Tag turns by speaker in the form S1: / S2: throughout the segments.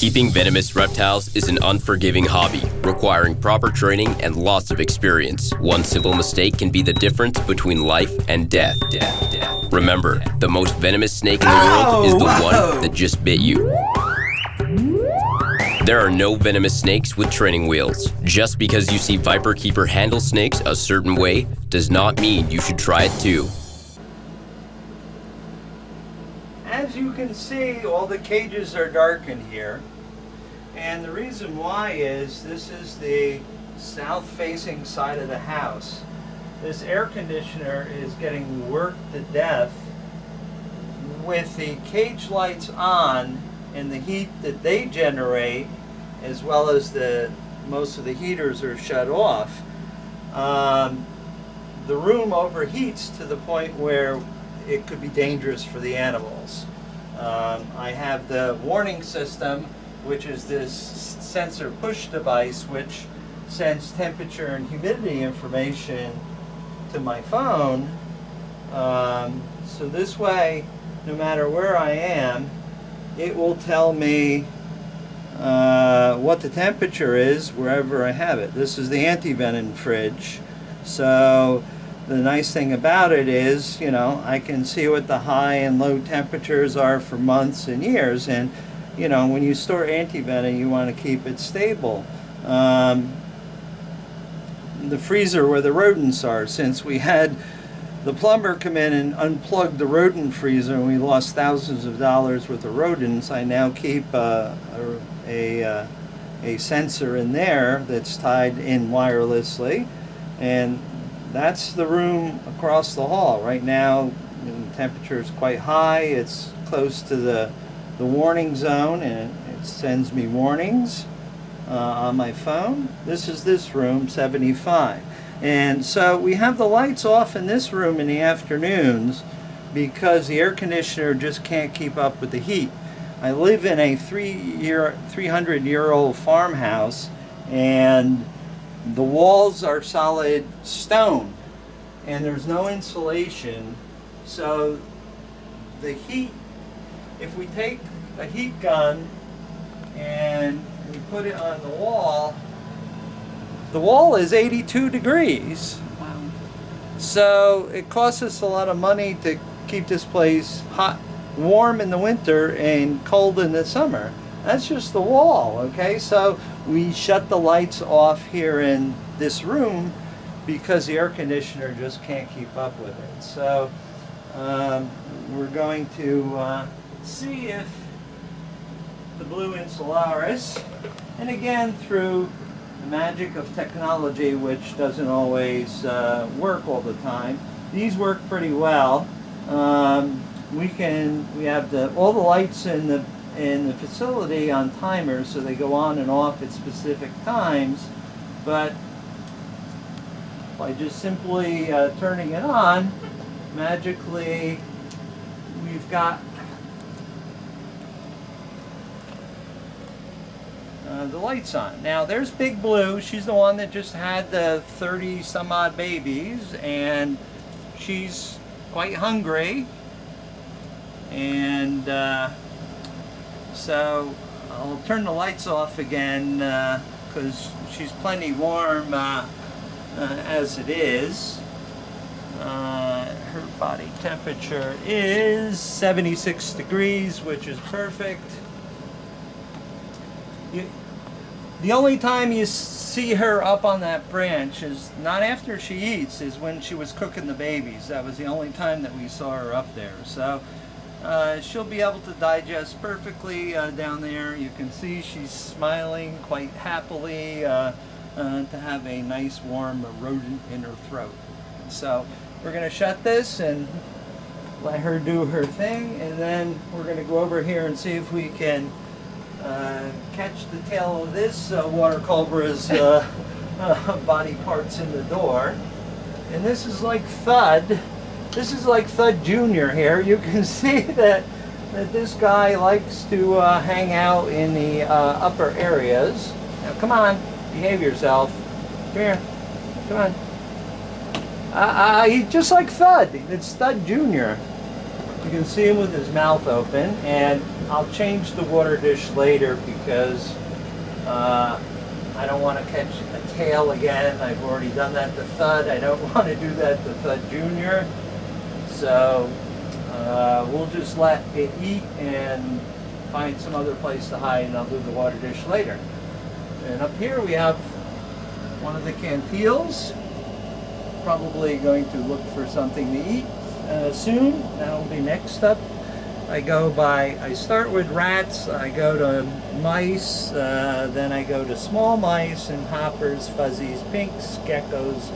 S1: Keeping venomous reptiles is an unforgiving hobby, requiring proper training and lots of experience. One simple mistake can be the difference between life and death. Remember, the most venomous snake in the world is the one that just bit you. There are no venomous snakes with training wheels. Just because you see Viperkeeper handle snakes a certain way does not mean you should try it too.
S2: As you can see, all the cages are darkened here. And the reason why is this is the south-facing side of the house. This air conditioner is getting worked to death with the cage lights on and the heat that they generate, as well as most of the heaters are shut off. The room overheats to the point where it could be dangerous for the animals. I have the warning system, which is this sensor push device which sends temperature and humidity information to my phone. So this way, no matter where I am, it will tell me what the temperature is wherever I have it. This is the anti-venom fridge. So the nice thing about it is, you know, I can see what the high and low temperatures are for months and years. And, you know, when you store anti-venom, you want to keep it stable. The freezer where the rodents are, since we had the plumber come in and unplug the rodent freezer and we lost thousands of dollars worth of rodents, I now keep a sensor in there that's tied in wirelessly. And that's the room across the hall. Right now, the temperature is quite high. It's close to the warning zone, and it sends me warnings on my phone. This is this room, 75. And so we have the lights off in this room in the afternoons because the air conditioner just can't keep up with the heat. I live in a 300-year-old farmhouse, and the walls are solid stone, and there's no insulation. So the heat, if we take a heat gun and we put it on the wall is 82 degrees.
S3: Wow.
S2: So it costs us a lot of money to keep this place hot, warm in the winter and cold in the summer. That's just the wall, okay? So we shut the lights off here in this room because the air conditioner just can't keep up with it. So we're going to see if the blue insularis, and again through the magic of technology, which doesn't always work all the time, these work pretty well. We have all the lights in the facility on timers, so they go on and off at specific times, but by just simply turning it on, magically we've got the lights on. Now there's Big Blue. She's the one that just had the 30 some odd babies, and she's quite hungry, and so I'll turn the lights off again because she's plenty warm as it is. Her body temperature is 76 degrees, which is perfect. The only time you see her up on that branch is not after she eats, is when she was cooking the babies. That was the only time that we saw her up there. So she'll be able to digest perfectly down there. You can see she's smiling quite happily to have a nice warm rodent in her throat. So we're going to shut this and let her do her thing, and then we're going to go over here and see if we can catch the tail of this water cobra's body parts in the door. And this is like Thud. This is like Thud Jr. here. You can see that this guy likes to hang out in the upper areas. Now come on, behave yourself. Come here. Come on. He's just like Thud. It's Thud Jr. You can see him with his mouth open, and I'll change the water dish later because I don't want to catch a tail again. I've already done that to Thud. I don't want to do that to Thud Jr. So we'll just let it eat and find some other place to hide, and I'll do the water dish later. And up here we have one of the cantiles. Probably going to look for something to eat soon. That'll be next up. I start with rats, I go to mice, then I go to small mice and hoppers, fuzzies, pinks, geckos,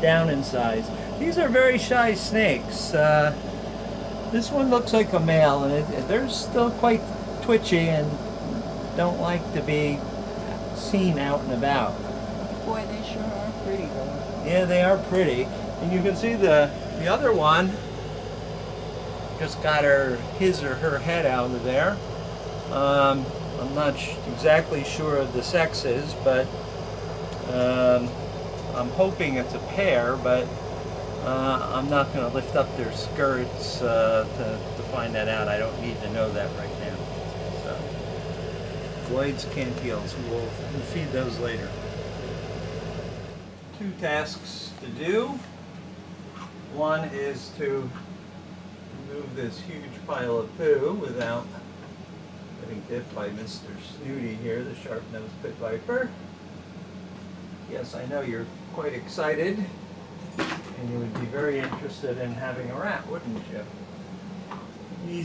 S2: down in size. These are very shy snakes. This one looks like a male, and they're still quite twitchy and don't like to be seen out and about.
S3: Boy, they sure are pretty though.
S2: Yeah, they are pretty. And you can see the other one just got his or her head out of there. I'm not exactly sure of the sexes, but I'm hoping it's a pair, but I'm not going to lift up their skirts to find that out. I don't need to know that right now. So, Lloyd's cantiles, we'll feed those later. 2 tasks to do. One is to remove this huge pile of poo without getting bit by Mr. Snooty here, the sharp-nosed pit viper. Yes, I know you're quite excited, and you would be very interested in having a rat, wouldn't you? He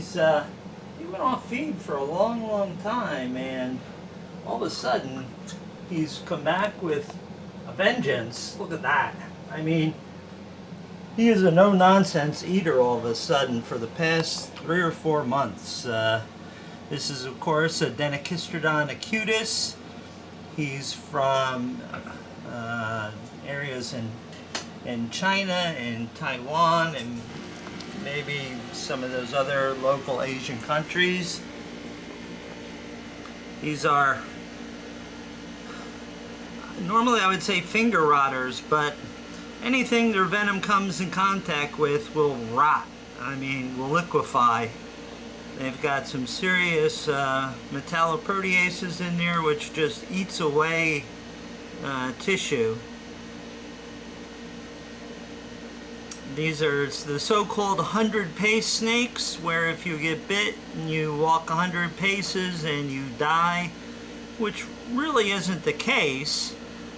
S2: went off feed for a long, long time, and all of a sudden, he's come back with a vengeance. Look at that. I mean, he is a no-nonsense eater all of a sudden for the past 3 or 4 months. This is, of course, a Denicistrodon acutus. He's from areas in China and Taiwan and maybe some of those other local Asian countries. These are, normally I would say finger rotters, but anything their venom comes in contact with will rot. I mean, will liquefy. They've got some serious metalloproteases in there, which just eats away tissue. These are the so-called 100-pace snakes, where if you get bit and you walk 100 paces and you die, which really isn't the case.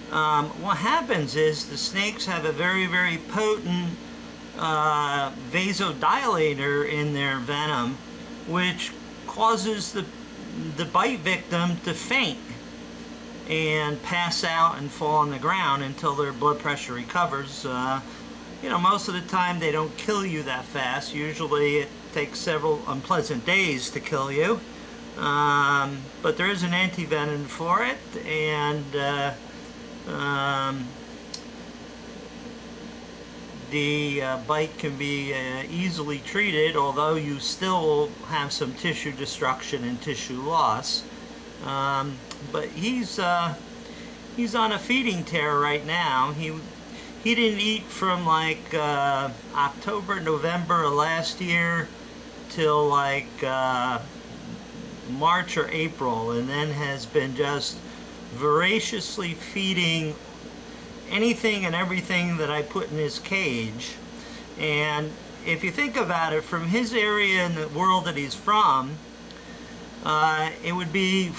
S2: What happens is the snakes have a very, very potent vasodilator in their venom, which causes the bite victim to faint and pass out and fall on the ground until their blood pressure recovers. You know, most of the time they don't kill you that fast. Usually it takes several unpleasant days to kill you. But there is an antivenom for it, and the bite can be easily treated, although you still have some tissue destruction and tissue loss. But he's on a feeding tear right now. He didn't eat from like October, November of last year till like March or April, and then has been just voraciously feeding anything and everything that I put in his cage. And if you think about it, from his area in the world that he's from, it would be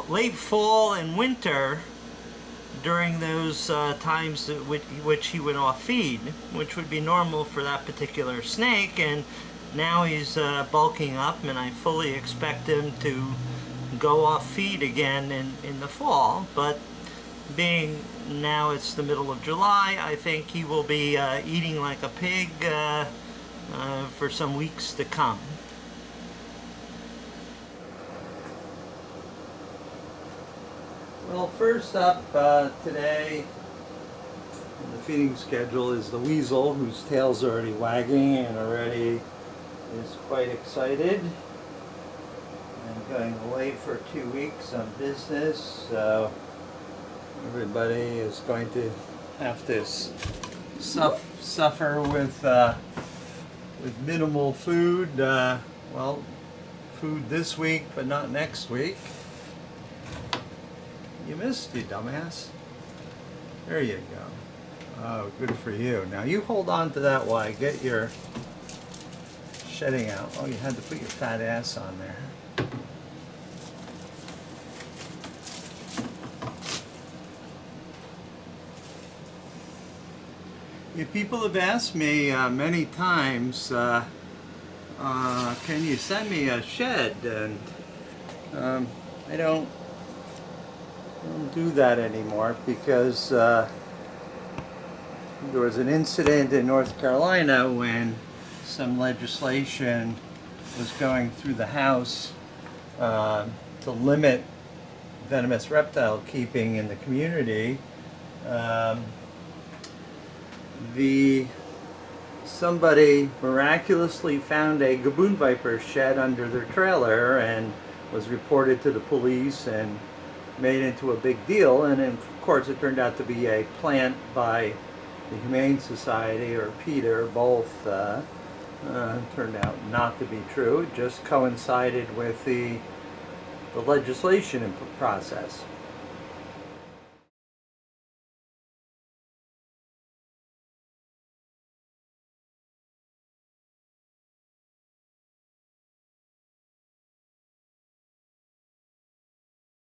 S2: late fall and winter during those times which he went off feed, which would be normal for that particular snake. And now he's bulking up, and I fully expect him to go off feed again in the fall. But being now it's the middle of July, I think he will be eating like a pig for some weeks to come. Well, first up today in the feeding schedule is the weasel, whose tail's already wagging and already is quite excited. I'm going away for 2 weeks on business, so everybody is going to have to suffer with with minimal food. Well, food this week, but not next week. You missed, you dumbass. There you go. Oh, good for you. Now you hold on to that while I get your shedding out. Oh, you had to put your fat ass on there. People have asked me many times, can you send me a shed? And I don't do that anymore because there was an incident in North Carolina when some legislation was going through the House to limit venomous reptile keeping in the community. Somebody miraculously found a gaboon viper shed under their trailer and was reported to the police and made into a big deal, and of course it turned out to be a plant by the Humane Society or Peter, both turned out not to be true. It just coincided with the legislation process.